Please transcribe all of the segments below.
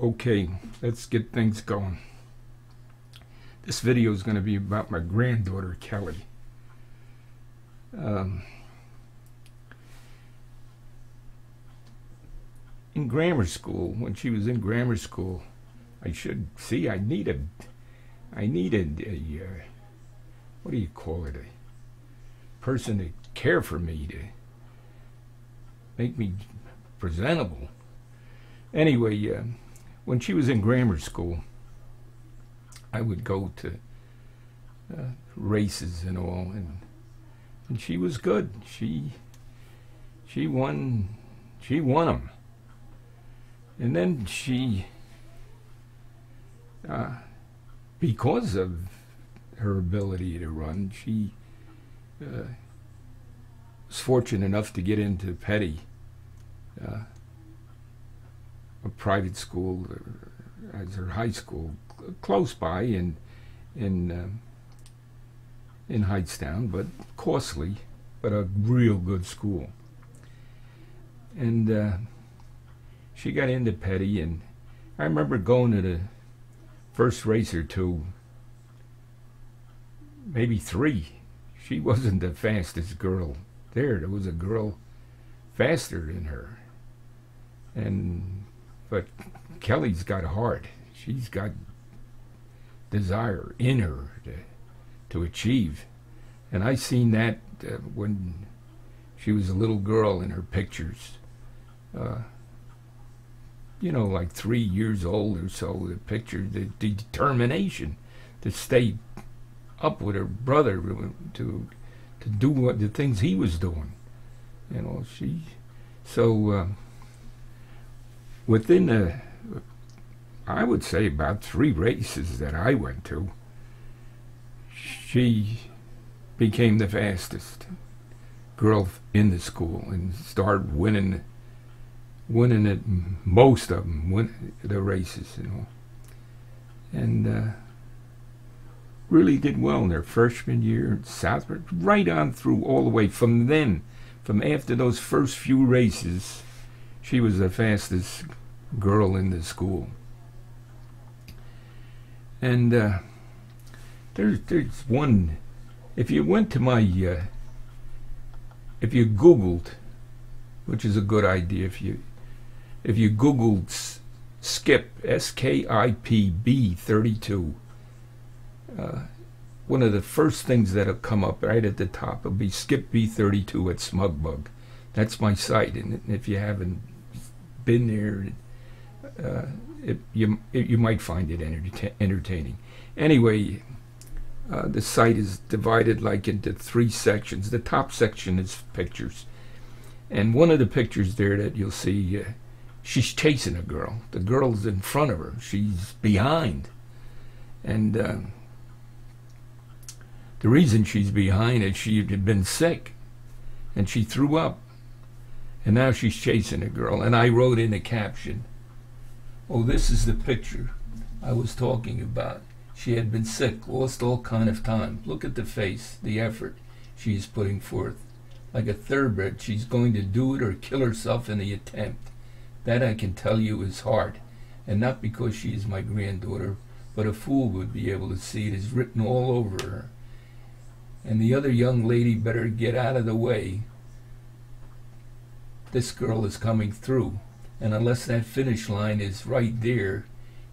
Okay, let's get things going. This video is going to be about my granddaughter, Kelly. In grammar school, when she was in grammar school, I needed a what do you call it, a person to care for me, to make me presentable. Anyway, when she was in grammar school, I would go to races and all, and she was good. She won them. And then she, because of her ability to run, she was fortunate enough to get into Peddie, a private school, as her high school, close by in Hightstown, but costly, but a real good school. And she got into Peddie, and I remember going to the first race or two, maybe three. She wasn't the fastest girl there. There was a girl faster than her, but Kelly's got heart. She's got desire in her to achieve, and I seen that when she was a little girl in her pictures. You know, like 3 years old or so, the picture, the determination to stay up with her brother, to do what the things he was doing. You know, within I would say about 3 races that I went to, she became the fastest girl in the school and started winning at most of them, the races, you know, and really did well in their freshman year at Southbridge, right on through all the way. From after those first few races, she was the fastest girl in the school. And there's one, if you went to my, if you Googled, which is a good idea, if you Googled Skip, S-K-I-P-B 32, one of the first things that'll come up right at the top will be Skip B32 at Smugbug. That's my site, and if you haven't been there, you might find it entertaining. Anyway, the site is divided like into 3 sections. The top section is pictures, and one of the pictures there that you'll see, she's chasing a girl. The girl's in front of her. She's behind. And the reason she's behind is she had been sick, and she threw up. And now she's chasing a girl. And I wrote in a caption, "Oh, this is the picture I was talking about. She had been sick, lost all kind of time. Look at the face, the effort she is putting forth. Like a thoroughbred, she's going to do it or kill herself in the attempt. That I can tell you is hard, and not because she is my granddaughter, but a fool would be able to see it is written all over her. And the other young lady better get out of the way. This girl is coming through, and unless that finish line is right there,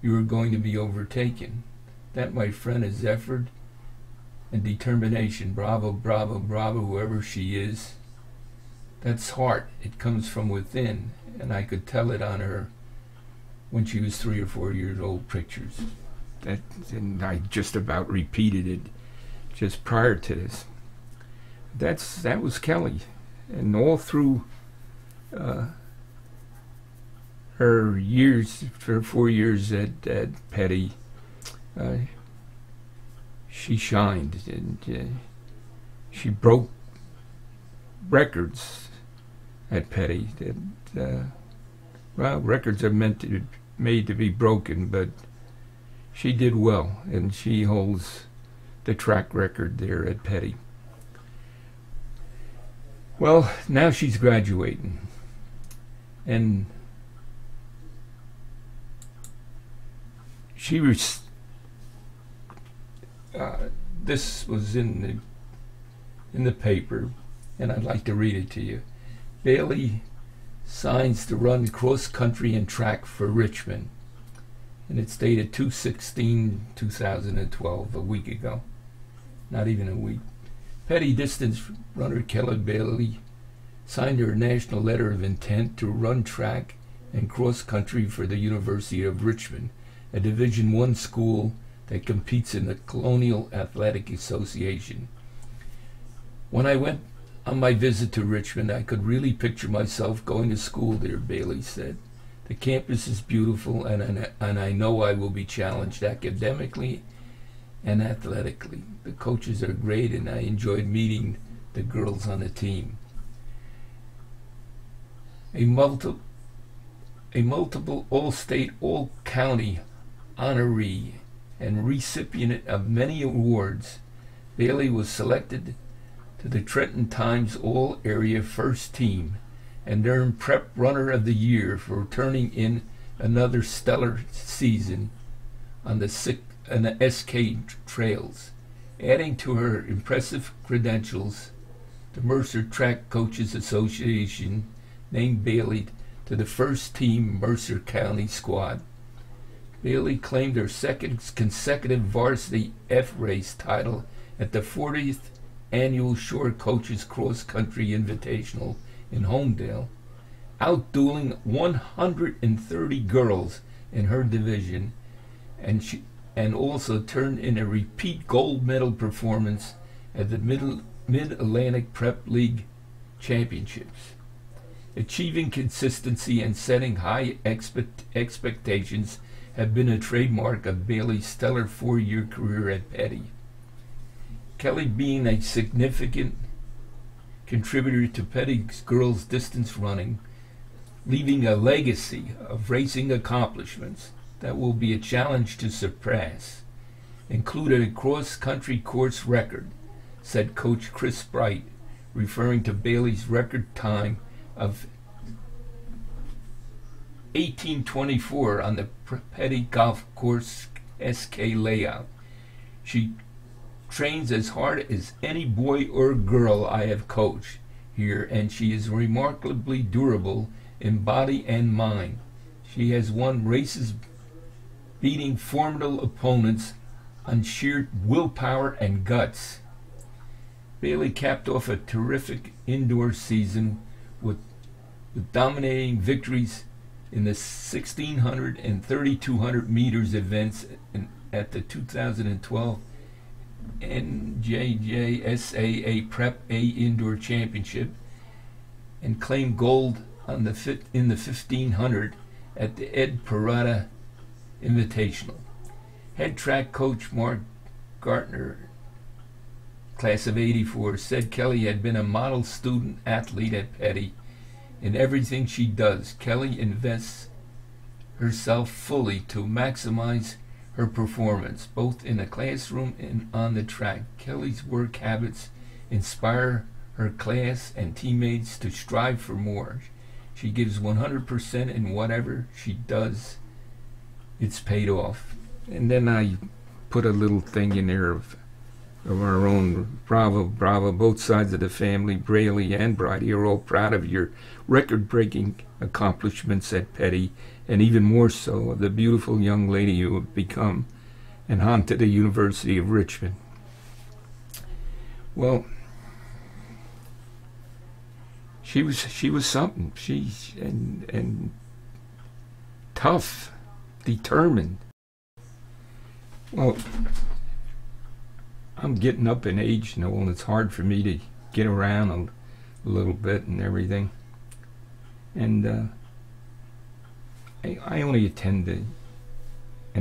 you are going to be overtaken. That, my friend, is effort and determination. Bravo, bravo, bravo, whoever she is. That's heart. It comes from within, and I could tell it on her when she was 3 or 4 years old pictures." And I just about repeated it just prior to this. That was Kelly, and all through her 4 years at Peddie, she shined, and she broke records at Peddie. Well, records are made to be broken, but she did well, and she holds the track record there at Peddie. Well, now she's graduating, and she was. This was in the paper, and I'd like to read it to you. Bailey signs to run cross country and track for Richmond, and it's dated 2/16/2012, a week ago, not even a week. Peddie distance runner Kelly Bailey signed her national letter of intent to run track and cross country for the University of Richmond, a Division I school that competes in the Colonial Athletic Association. When I went on my visit to Richmond, I could really picture myself going to school there, Bailey said. The campus is beautiful, and I know I will be challenged academically and athletically. The coaches are great, and I enjoyed meeting the girls on the team. A multiple all-state, all-county honoree and recipient of many awards, Bailey was selected to the Trenton Times All-Area First Team and earned Prep Runner of the Year for turning in another stellar season on the SK trails. Adding to her impressive credentials, the Mercer Track Coaches Association named Bailey to the first team Mercer County squad. Bailey claimed her second consecutive varsity F race title at the 40th Annual Shore Coaches Cross Country Invitational in Homedale, outdueling 130 girls in her division, and also turned in a repeat gold medal performance at the Mid-Atlantic Prep League Championships. Achieving consistency and setting high expectations have been a trademark of Bailey's stellar 4-year career at Peddie. Kelly being a significant contributor to Peddie's girls' distance running, leaving a legacy of racing accomplishments that will be a challenge to surpass, included a cross-country course record, said Coach Chris Bright, referring to Bailey's record time of 18:24 on the Peddie Golf Course SK layout. She trains as hard as any boy or girl I have coached here, and she is remarkably durable in body and mind. She has won races beating formidable opponents on sheer willpower and guts. Bailey capped off a terrific indoor season with dominating victories in the 1,600 and 3,200 meters events at the 2012 NJJSAA Prep A Indoor Championship, and claimed gold in the 1,500 at the Ed Parada Invitational. Head track coach Mark Gartner, class of '84, said Kelly had been a model student athlete at Peddie. In everything she does, Kelly invests herself fully to maximize her performance, both in the classroom and on the track. Kelly's work habits inspire her class and teammates to strive for more. She gives 100% in whatever she does. It's paid off. And then I put a little thing in there of our own bravo, both sides of the family, Braley and Bridie, are all proud of your record-breaking accomplishments at Peddie, and even more so of the beautiful young lady you have become, and on to the University of Richmond. Well, she was something. And tough, determined. Well, I'm getting up in age now, and it's hard for me to get around a little bit and everything. And I only attend an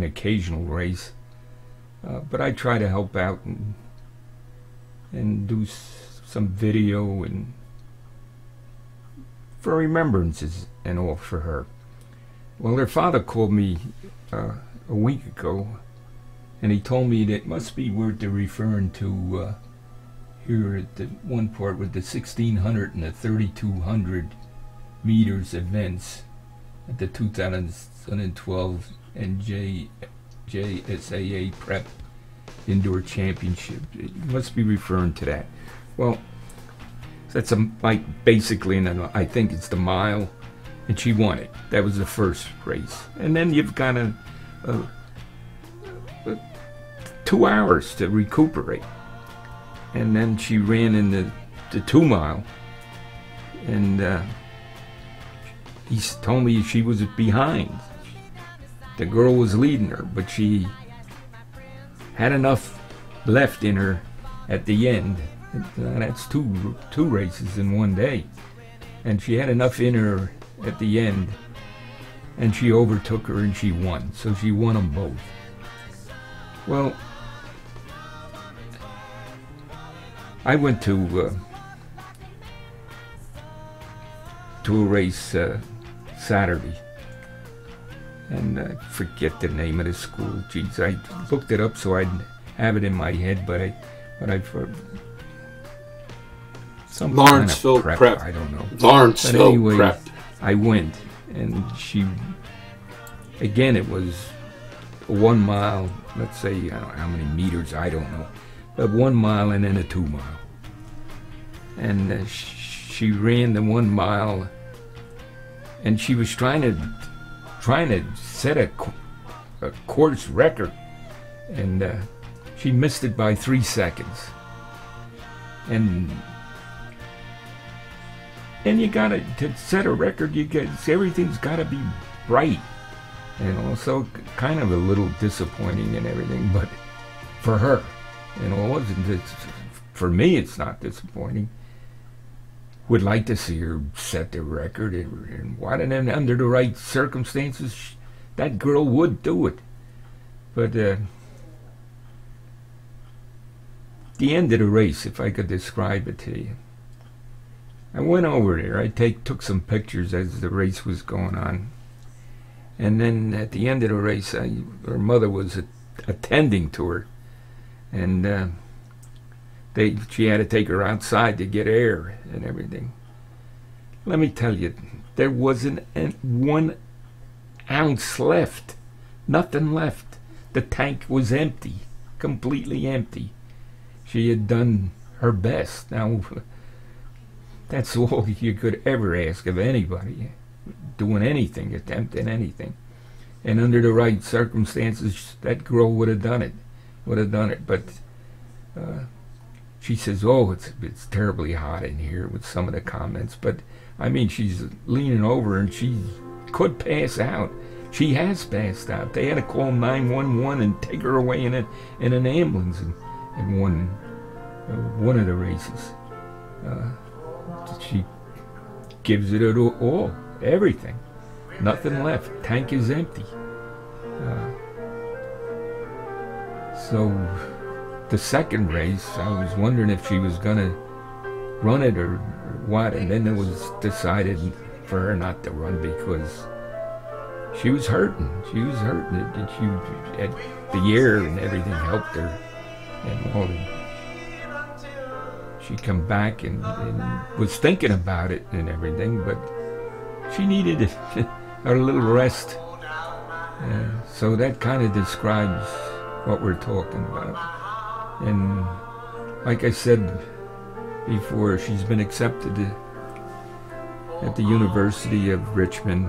occasional race, but I try to help out and do some video and for remembrances and all for her. Well, her father called me a week ago, and he told me that it must be worth referring to here at the one part with the 1,600 and the 3,200 meters events at the 2012 JSAA Prep Indoor Championship. It must be referring to that. Well, that's like basically, I think it's the mile, and she won it. That was the first race. And then you've got 2 hours to recuperate. And then she ran in the 2 mile, and he told me she was behind. The girl was leading her, but she had enough left in her at the end. That's two races in one day. And she had enough in her at the end, and she overtook her and she won. So she won them both. Well, I went to a race Saturday, and I forget the name of the school. Geez, I looked it up so I'd have it in my head, but I some Lawrenceville kind of Prep. I don't know. Lawrenceville but anyway, Prep. I went, and she, again, it was 1 mile. Let's say, I don't know how many meters, I don't know, but 1 mile and then a 2 mile. And she ran the 1 mile, and she was trying to set a course record, and she missed it by 3 seconds. And you gotta, to set a record, everything's gotta be right, you know. So kind of a little disappointing and everything, but for her, you know, it wasn't. For me, it's not disappointing. Would like to see her set the record, and what, and then under the right circumstances, that girl would do it. But the end of the race, if I could describe it to you, I went over there. I took some pictures as the race was going on, and then at the end of the race, her mother was attending to her, and she had to take her outside to get air and everything. Let me tell you, there wasn't 1 ounce left, nothing left. The tank was empty, completely empty. She had done her best. Now, that's all you could ever ask of anybody, doing anything, attempting anything. And under the right circumstances, that girl would have done it, But she says, oh, it's terribly hot in here with some of the comments. But, I mean, she's leaning over and she could pass out. She has passed out. They had to call 911 and take her away in an ambulance in one of the races. She gives it all, everything. Nothing left. Tank is empty. So the second race, I was wondering if she was going to run it or what, and then it was decided for her not to run because she was hurting. And she had the air and everything helped her, and all the, she come back and was thinking about it and everything, but she needed a little rest. So that kind of describes what we're talking about. And like I said before, she's been accepted at the University of Richmond,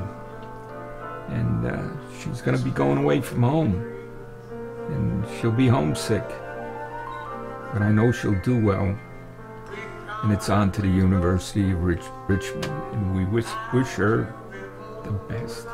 and she's going to be going away from home, and she'll be homesick, but I know she'll do well. And it's on to the University of Richmond, and we wish her the best.